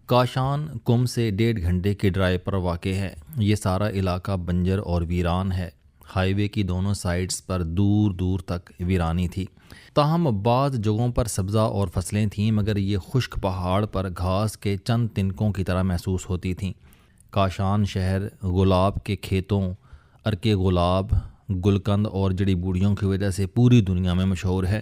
کاشان کم سے 1.5 گھنٹے کی ڈرائیو پر واقع ہے۔ یہ سارا علاقہ بنجر اور ویران ہے۔ ہائی وے کی دونوں سائڈز پر دور دور تک ویرانی تھی۔ تاہم بعض جگہوں پر سبزہ اور فصلیں تھیں، مگر یہ خشک پہاڑ پر گھاس کے چند تنکوں کی طرح محسوس ہوتی تھیں۔ کاشان شہر گلاب کے کھیتوں، ارکے گلاب، گلقند اور جڑی بوٹیوں کی وجہ سے پوری دنیا میں مشہور ہے۔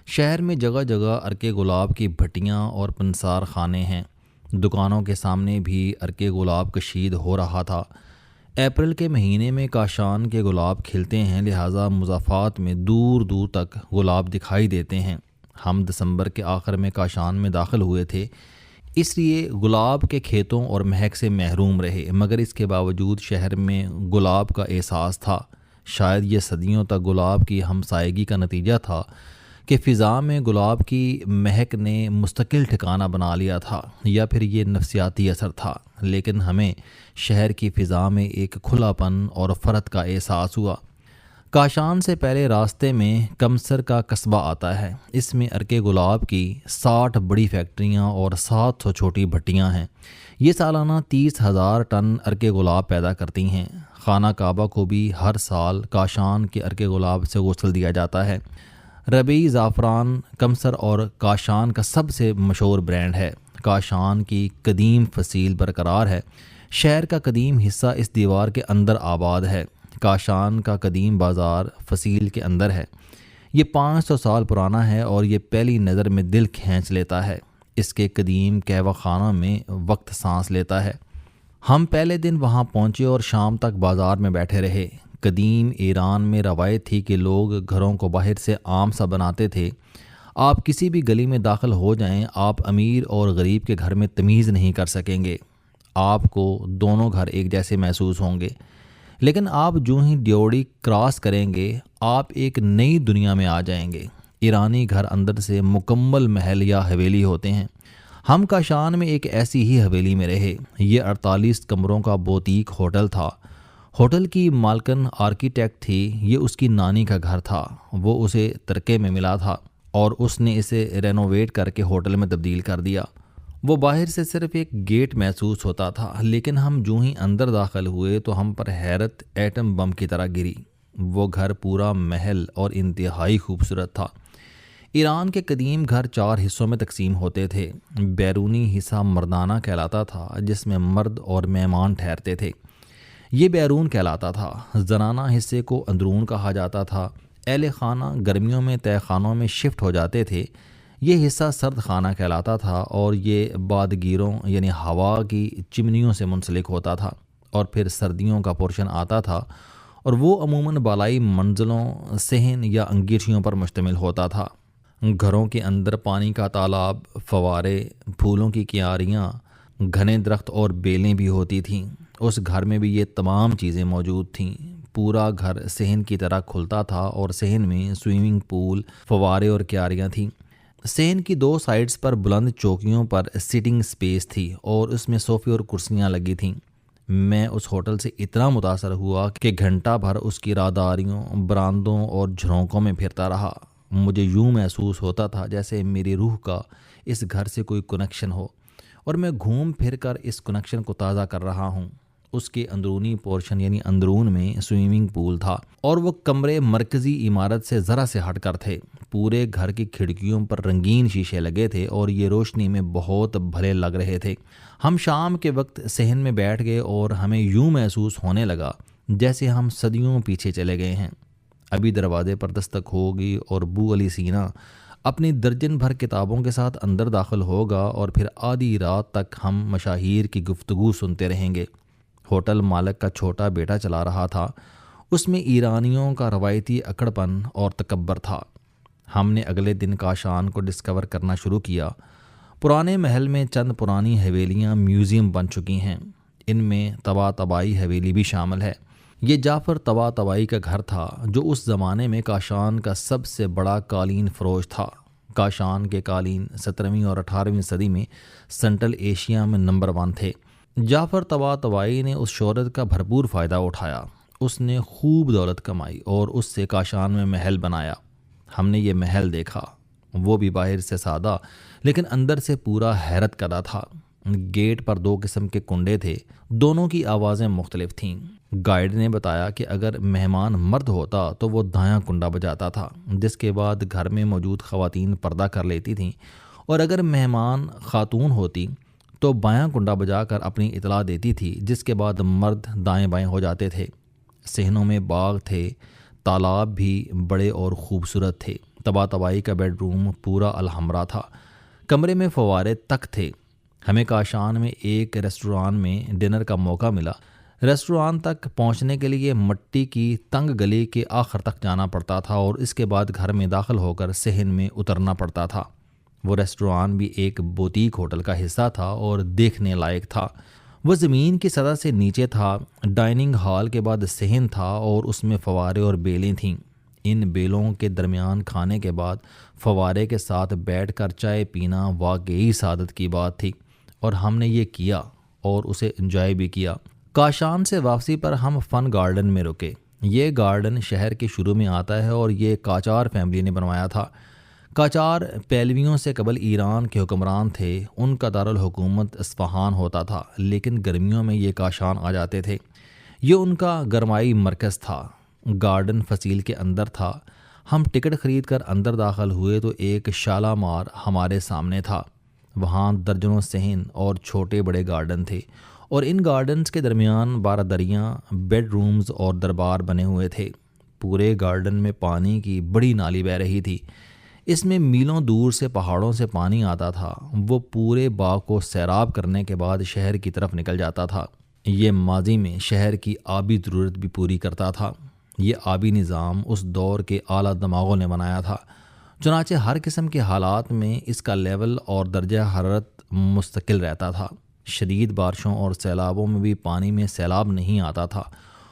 شہر میں جگہ جگہ ارکے گلاب کی بھٹیاں اور پنسار خانے ہیں۔ دکانوں کے سامنے بھی ارکے گلاب کشید ہو رہا تھا۔ اپریل کے مہینے میں کاشان کے گلاب کھلتے ہیں، لہٰذا مضافات میں دور دور تک گلاب دکھائی دیتے ہیں۔ ہم دسمبر کے آخر میں کاشان میں داخل ہوئے تھے، اس لیے گلاب کے کھیتوں اور مہک سے محروم رہے، مگر اس کے باوجود شہر میں گلاب کا احساس تھا۔ شاید یہ صدیوں تک گلاب کی ہمسائیگی کا نتیجہ تھا کہ فضا میں گلاب کی مہک نے مستقل ٹھکانہ بنا لیا تھا، یا پھر یہ نفسیاتی اثر تھا، لیکن ہمیں شہر کی فضا میں ایک کھلا پن اور فرد کا احساس ہوا۔ کاشان سے پہلے راستے میں کمسر کا قصبہ آتا ہے۔ اس میں ارکے گلاب کی 60 بڑی فیکٹریاں اور 700 چھوٹی بھٹیاں ہیں۔ یہ سالانہ 30,000 ٹن ارکے گلاب پیدا کرتی ہیں۔ خانہ کعبہ کو بھی ہر سال کاشان کے ارکے گلاب سے غسل دیا جاتا ہے۔ ربیع زعفران کمسر اور کاشان کا سب سے مشہور برانڈ ہے۔ کاشان کی قدیم فصیل برقرار ہے۔ شہر کا قدیم حصہ اس دیوار کے اندر آباد ہے۔ کاشان کا قدیم بازار فصیل کے اندر ہے۔ یہ 500 سال پرانا ہے اور یہ پہلی نظر میں دل کھینچ لیتا ہے۔ اس کے قدیم قہوہ خانہ میں وقت سانس لیتا ہے۔ ہم پہلے دن وہاں پہنچے اور شام تک بازار میں بیٹھے رہے۔ قدیم ایران میں روایت تھی کہ لوگ گھروں کو باہر سے عام سا بناتے تھے۔ آپ کسی بھی گلی میں داخل ہو جائیں، آپ امیر اور غریب کے گھر میں تمیز نہیں کر سکیں گے۔ آپ کو دونوں گھر ایک جیسے محسوس ہوں گے، لیکن آپ جو ہی ڈیوڑی کراس کریں گے، آپ ایک نئی دنیا میں آ جائیں گے۔ ایرانی گھر اندر سے مکمل محل یا حویلی ہوتے ہیں۔ ہم کاشان میں ایک ایسی ہی حویلی میں رہے۔ یہ 48 کمروں کا بوتیک ہوٹل تھا۔ ہوٹل کی مالکن آرکیٹیکٹ تھی۔ یہ اس کی نانی کا گھر تھا۔ وہ اسے ترکے میں ملا تھا اور اس نے اسے رینوویٹ کر کے ہوٹل میں تبدیل کر دیا۔ وہ باہر سے صرف ایک گیٹ محسوس ہوتا تھا، لیکن ہم جو ہی اندر داخل ہوئے تو ہم پر حیرت ایٹم بم کی طرح گری۔ وہ گھر پورا محل اور انتہائی خوبصورت تھا۔ ایران کے قدیم گھر 4 حصوں میں تقسیم ہوتے تھے۔ بیرونی حصہ مردانہ کہلاتا تھا، جس میں مرد اور مہمان ٹھہرتے تھے، یہ بیرون کہلاتا تھا۔ زنانہ حصے کو اندرون کہا جاتا تھا۔ اہل خانہ گرمیوں میں تہہ خانوں میں شفٹ ہو جاتے تھے۔ یہ حصہ سرد خانہ کہلاتا تھا اور یہ بادگیروں یعنی ہوا کی چمنیوں سے منسلک ہوتا تھا، اور پھر سردیوں کا پورشن آتا تھا اور وہ عموماً بالائی منزلوں، صحن یا انگیٹھیوں پر مشتمل ہوتا تھا۔ گھروں کے اندر پانی کا تالاب، فوارے، پھولوں کی کیاریاں، گھنے درخت اور بیلیں بھی ہوتی تھیں۔ اس گھر میں بھی یہ تمام چیزیں موجود تھیں۔ پورا گھر صحن کی طرح کھلتا تھا اور صحن میں سوئمنگ پول، فوارے اور کیاریاں تھیں۔ صحن کی 2 سائڈز پر بلند چوکیوں پر سٹنگ سپیس تھی اور اس میں صوفے اور کرسیاں لگی تھیں۔ میں اس ہوٹل سے اتنا متاثر ہوا کہ گھنٹہ بھر اس کی راہداریوں، برآمدوں اور جھرونکوں میں پھرتا رہا۔ مجھے یوں محسوس ہوتا تھا جیسے میری روح کا اس گھر سے کوئی کنیکشن ہو اور میں گھوم پھر کر اس کنیکشن کو تازہ کر رہا ہوں۔ اس کے اندرونی پورشن یعنی اندرون میں سوئمنگ پول تھا اور وہ کمرے مرکزی عمارت سے ذرا سے ہٹ کر تھے۔ پورے گھر کی کھڑکیوں پر رنگین شیشے لگے تھے اور یہ روشنی میں بہت بھلے لگ رہے تھے۔ ہم شام کے وقت صحن میں بیٹھ گئے اور ہمیں یوں محسوس ہونے لگا جیسے ہم صدیوں پیچھے چلے گئے ہیں۔ ابھی دروازے پر دستک ہوگی اور بو علی سینا اپنی درجن بھر کتابوں کے ساتھ اندر داخل ہوگا اور پھر آدھی رات تک ہم مشاہیر کی گفتگو سنتے رہیں گے۔ ہوٹل مالک کا چھوٹا بیٹا چلا رہا تھا۔ اس میں ایرانیوں کا روایتی اکڑ پن اور تکبر تھا۔ ہم نے اگلے دن کاشان کو ڈسکور کرنا شروع کیا۔ پرانے محل میں چند پرانی حویلیاں میوزیم بن چکی ہیں۔ ان میں طباطبائی حویلی بھی شامل ہے۔ یہ جعفر طباطبائی کا گھر تھا، جو اس زمانے میں کاشان کا سب سے بڑا قالین فروش تھا۔ کاشان کے قالین 17ویں اور 18ویں صدی میں سنٹرل ایشیا میں نمبر 1 تھے۔ جعفر طباطبائی نے اس شہرت کا بھرپور فائدہ اٹھایا۔ اس نے خوب دولت کمائی اور اس سے کاشان میں محل بنایا۔ ہم نے یہ محل دیکھا، وہ بھی باہر سے سادہ لیکن اندر سے پورا حیرت کردہ تھا۔ گیٹ پر 2 قسم کے کنڈے تھے، دونوں کی آوازیں مختلف تھیں۔ گائیڈ نے بتایا کہ اگر مہمان مرد ہوتا تو وہ دایاں کنڈا بجاتا تھا، جس کے بعد گھر میں موجود خواتین پردہ کر لیتی تھیں، اور اگر مہمان خاتون ہوتی تو بایاں کنڈا بجا کر اپنی اطلاع دیتی تھی، جس کے بعد مرد دائیں بائیں ہو جاتے تھے۔ صحنوں میں باغ تھے، تالاب بھی بڑے اور خوبصورت تھے۔ طباطبائی کا بیڈ روم پورا الحمرا تھا، کمرے میں فوارے تک تھے۔ ہمیں کاشان میں ایک ریسٹوران میں ڈنر کا موقع ملا۔ ریسٹوران تک پہنچنے کے لیے مٹی کی تنگ گلی کے آخر تک جانا پڑتا تھا اور اس کے بعد گھر میں داخل ہو کر صحن میں اترنا پڑتا تھا۔ وہ ریسٹوران بھی ایک بوتیک ہوٹل کا حصہ تھا اور دیکھنے لائق تھا۔ وہ زمین کی سطح سے نیچے تھا۔ ڈائننگ ہال کے بعد صحن تھا اور اس میں فوارے اور بیلیں تھیں۔ ان بیلوں کے درمیان کھانے کے بعد فوارے کے ساتھ بیٹھ کر چائے پینا واقعی سعادت کی بات تھی، اور ہم نے یہ کیا اور اسے انجوائے بھی کیا۔ کاشان سے واپسی پر ہم فن گارڈن میں رکے۔ یہ گارڈن شہر کے شروع میں آتا ہے اور یہ قاجار فیملی نے بنوایا تھا۔ قاجار پہلویوں سے قبل ایران کے حکمران تھے۔ ان کا دارالحکومت اصفہان ہوتا تھا، لیکن گرمیوں میں یہ کاشان آ جاتے تھے۔ یہ ان کا گرمائی مرکز تھا۔ گارڈن فصیل کے اندر تھا۔ ہم ٹکٹ خرید کر اندر داخل ہوئے تو ایک شالامار ہمارے سامنے تھا۔ وہاں درجنوں صحن اور چھوٹے بڑے گارڈن تھے، اور ان گارڈنز کے درمیان بارادریاں، بیڈ رومز اور دربار بنے ہوئے تھے۔ پورے گارڈن میں پانی کی بڑی نالی بہہ رہی تھی۔ اس میں میلوں دور سے پہاڑوں سے پانی آتا تھا۔ وہ پورے باغ کو سیراب کرنے کے بعد شہر کی طرف نکل جاتا تھا۔ یہ ماضی میں شہر کی آبی ضرورت بھی پوری کرتا تھا۔ یہ آبی نظام اس دور کے اعلیٰ دماغوں نے بنایا تھا، چنانچہ ہر قسم کے حالات میں اس کا لیول اور درجہ حرارت مستقل رہتا تھا۔ شدید بارشوں اور سیلابوں میں بھی پانی میں سیلاب نہیں آتا تھا،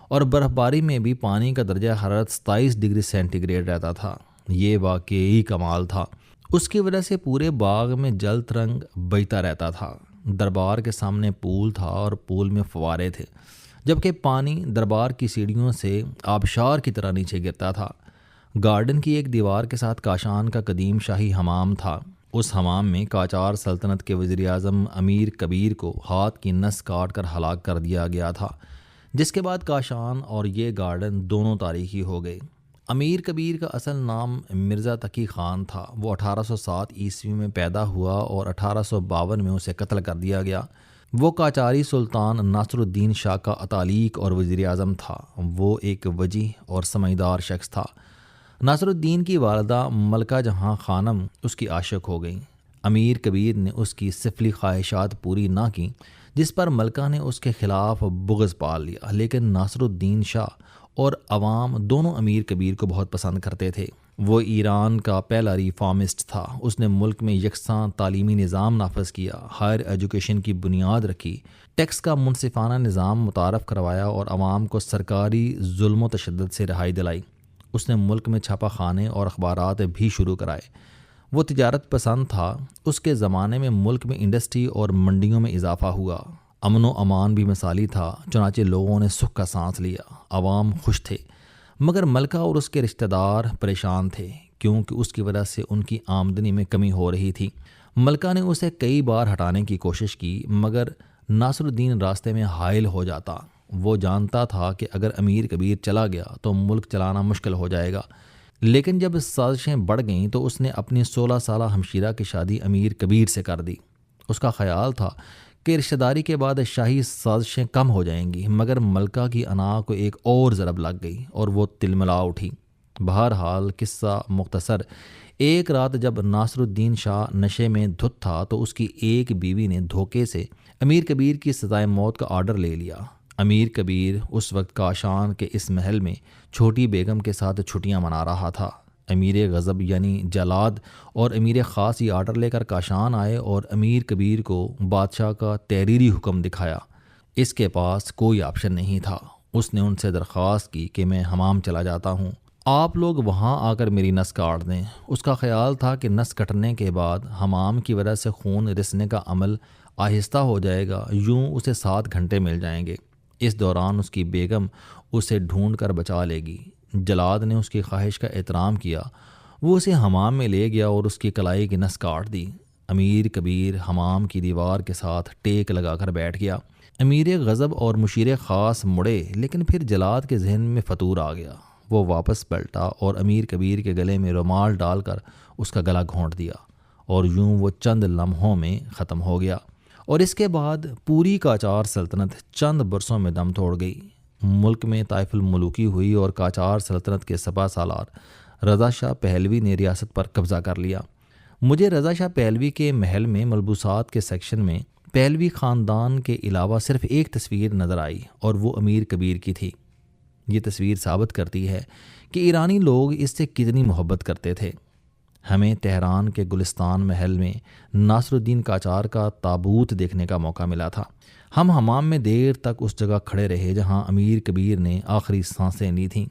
اور برف باری میں بھی پانی کا درجہ حرارت 27 ڈگری سینٹی گریڈ رہتا تھا۔ یہ واقعی کمال تھا۔ اس کی وجہ سے پورے باغ میں جل ترنگ بجتا رہتا تھا۔ دربار کے سامنے پول تھا اور پول میں فوارے تھے، جبکہ پانی دربار کی سیڑھیوں سے آبشار کی طرح نیچے گرتا تھا۔ گارڈن کی ایک دیوار کے ساتھ کاشان کا قدیم شاہی حمام تھا۔ اس حمام میں قاجار سلطنت کے وزیر اعظم امیر کبیر کو ہاتھ کی نس کاٹ کر ہلاک کر دیا گیا تھا، جس کے بعد کاشان اور یہ گارڈن دونوں تاریخی ہو گئے۔ امیر کبیر کا اصل نام مرزا تقی خان تھا۔ وہ 1807 عیسوی میں پیدا ہوا اور 1852 میں اسے قتل کر دیا گیا۔ وہ قاجاری سلطان ناصر الدین شاہ کا اتالیق اور وزیر اعظم تھا۔ وہ ایک وجیح اور سمجھدار شخص تھا۔ ناصر الدین کی والدہ ملکہ جہاں خانم اس کی عاشق ہو گئیں۔ امیر کبیر نے اس کی سفلی خواہشات پوری نہ کیں، جس پر ملکہ نے اس کے خلاف بغض پال لیا، لیکن ناصر الدین شاہ اور عوام دونوں امیر کبیر کو بہت پسند کرتے تھے۔ وہ ایران کا پہلا ریفارمسٹ تھا۔ اس نے ملک میں یکساں تعلیمی نظام نافذ کیا، ہائر ایجوکیشن کی بنیاد رکھی، ٹیکس کا منصفانہ نظام متعارف کروایا اور عوام کو سرکاری ظلم و تشدد سے رہائی دلائی۔ اس نے ملک میں چھاپا خانے اور اخبارات بھی شروع کرائے۔ وہ تجارت پسند تھا۔ اس کے زمانے میں ملک میں انڈسٹری اور منڈیوں میں اضافہ ہوا۔ امن و امان بھی مثالی تھا، چنانچہ لوگوں نے سکھ کا سانس لیا۔ عوام خوش تھے، مگر ملکہ اور اس کے رشتہ دار پریشان تھے، کیونکہ اس کی وجہ سے ان کی آمدنی میں کمی ہو رہی تھی۔ ملکہ نے اسے کئی بار ہٹانے کی کوشش کی، مگر ناصر الدین راستے میں حائل ہو جاتا۔ وہ جانتا تھا کہ اگر امیر کبیر چلا گیا تو ملک چلانا مشکل ہو جائے گا، لیکن جب سازشیں بڑھ گئیں تو اس نے اپنی 16 سالہ ہمشیرہ کی شادی امیر کبیر سے کر دی۔ اس کا خیال تھا کہ رشتہ داری کے بعد شاہی سازشیں کم ہو جائیں گی، مگر ملکہ کی انا کو ایک اور ضرب لگ گئی اور وہ تلملا اٹھی۔ بہرحال قصہ مختصر، ایک رات جب ناصر الدین شاہ نشے میں دھت تھا تو اس کی ایک بیوی نے دھوکے سے امیر کبیر کی سزائے موت کا آرڈر لے لیا۔ امیر کبیر اس وقت کاشان کے اس محل میں چھوٹی بیگم کے ساتھ چھٹیاں منا رہا تھا۔ امیر غضب یعنی جلاد اور امیر خاص یہ آرڈر لے کر کاشان آئے اور امیر کبیر کو بادشاہ کا تحریری حکم دکھایا۔ اس کے پاس کوئی آپشن نہیں تھا۔ اس نے ان سے درخواست کی کہ میں حمام چلا جاتا ہوں، آپ لوگ وہاں آ کر میری نس کاٹ دیں۔ اس کا خیال تھا کہ نس کٹنے کے بعد حمام کی وجہ سے خون رسنے کا عمل آہستہ ہو جائے گا، یوں اسے 7 گھنٹے مل جائیں گے۔ اس دوران اس کی بیگم اسے ڈھونڈ کر بچا لے گی۔ جلاد نے اس کی خواہش کا احترام کیا۔ وہ اسے حمام میں لے گیا اور اس کی کلائی کی نس کاٹ دی۔ امیر کبیر حمام کی دیوار کے ساتھ ٹیک لگا کر بیٹھ گیا۔ امیر غضب اور مشیر خاص مڑے، لیکن پھر جلاد کے ذہن میں فطور آ گیا۔ وہ واپس پلٹا اور امیر کبیر کے گلے میں رومال ڈال کر اس کا گلا گھونٹ دیا، اور یوں وہ چند لمحوں میں ختم ہو گیا۔ اور اس کے بعد پوری قاجار سلطنت چند برسوں میں دم توڑ گئی۔ ملک میں طائف الملوکی ہوئی اور قاجار سلطنت کے سپہ سالار رضا شاہ پہلوی نے ریاست پر قبضہ کر لیا۔ مجھے رضا شاہ پہلوی کے محل میں ملبوسات کے سیکشن میں پہلوی خاندان کے علاوہ صرف ایک تصویر نظر آئی، اور وہ امیر کبیر کی تھی۔ یہ تصویر ثابت کرتی ہے کہ ایرانی لوگ اس سے کتنی محبت کرتے تھے۔ ہمیں تہران کے گلستان محل میں ناصر الدین قاجار کا تابوت دیکھنے کا موقع ملا تھا۔ ہم حمام میں دیر تک اس جگہ کھڑے رہے جہاں امیر کبیر نے آخری سانسیں لی تھیں۔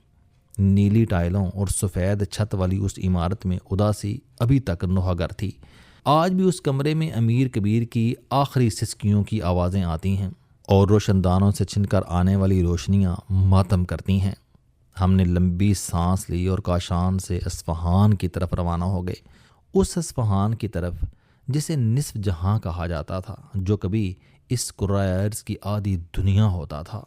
نیلی ٹائلوں اور سفید چھت والی اس عمارت میں اداسی ابھی تک نوحہ تھی۔ آج بھی اس کمرے میں امیر کبیر کی آخری سسکیوں کی آوازیں آتی ہیں، اور روشن دانوں سے چھن کر آنے والی روشنیاں ماتم کرتی ہیں۔ ہم نے لمبی سانس لی اور کاشان سے اصفہان کی طرف روانہ ہو گئے، اس اصفہان کی طرف جسے نصف جہاں کہا جاتا تھا، جو کبھی اس کرۂ ارض کی آدھی دنیا ہوتا تھا۔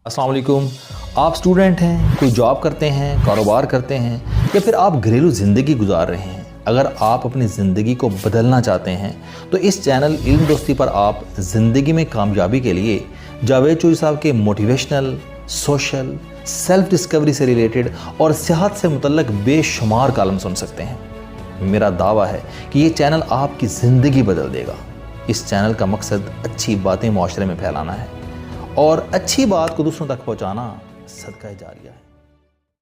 السلام علیکم۔ آپ اسٹوڈنٹ ہیں، کوئی جاب کرتے ہیں، کاروبار کرتے ہیں، یا پھر آپ گھریلو زندگی گزار رہے ہیں۔ اگر آپ اپنی زندگی کو بدلنا چاہتے ہیں تو اس چینل علم دوستی پر آپ زندگی میں کامیابی کے لیے جاوید چوہری صاحب کے موٹیویشنل، سوشل، سیلف ڈسکوری سے ریلیٹڈ اور صحت سے متعلق بے شمار کالم سن سکتے ہیں۔ میرا دعویٰ ہے کہ یہ چینل آپ کی زندگی بدل دے گا۔ اس چینل کا مقصد اچھی باتیں معاشرے میں پھیلانا ہے، اور اچھی بات کو دوسروں تک پہنچانا صدقہ جاریہ ہے۔